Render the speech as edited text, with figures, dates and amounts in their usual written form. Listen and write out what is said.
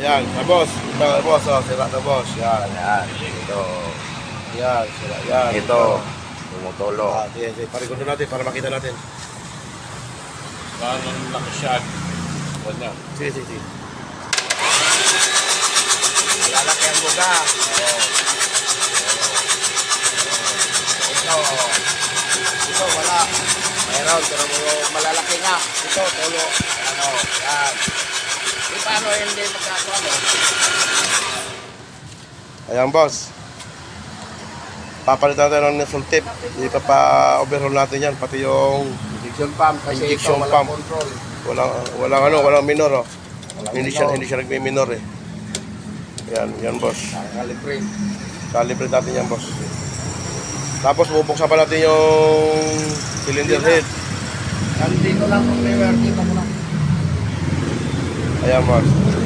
Ayan, na boss. Ito, boss, oh, sira na boss. Yan. Ayan. Ito. Yan, sira. Yan. Ito. Tumutulo. Sige, sige. Parigundo natin para makita natin. Paano nakashag? Wala. Sige, sige, sige. Lalaki ang buga. Ito. Ito, wala. Mayroon, pero malalaki nga. Ito, tulo. Ano, yan. Di paano hindi magkakaano? Ayan, boss. Papalitan natin ng nesol tip. Ipapa-overhaul natin yan. Pati yung Injection pump kasi Injection ito pump. walang control. walang minor, oh. Walang Hindi minor. siya nagmi-minor, eh. Yan, boss. Calibrate. Calibrate natin yan, boss. Tapos bubuksan pa natin yung cylinder head. Dito lang kung may working mo lang. Ayan, boss.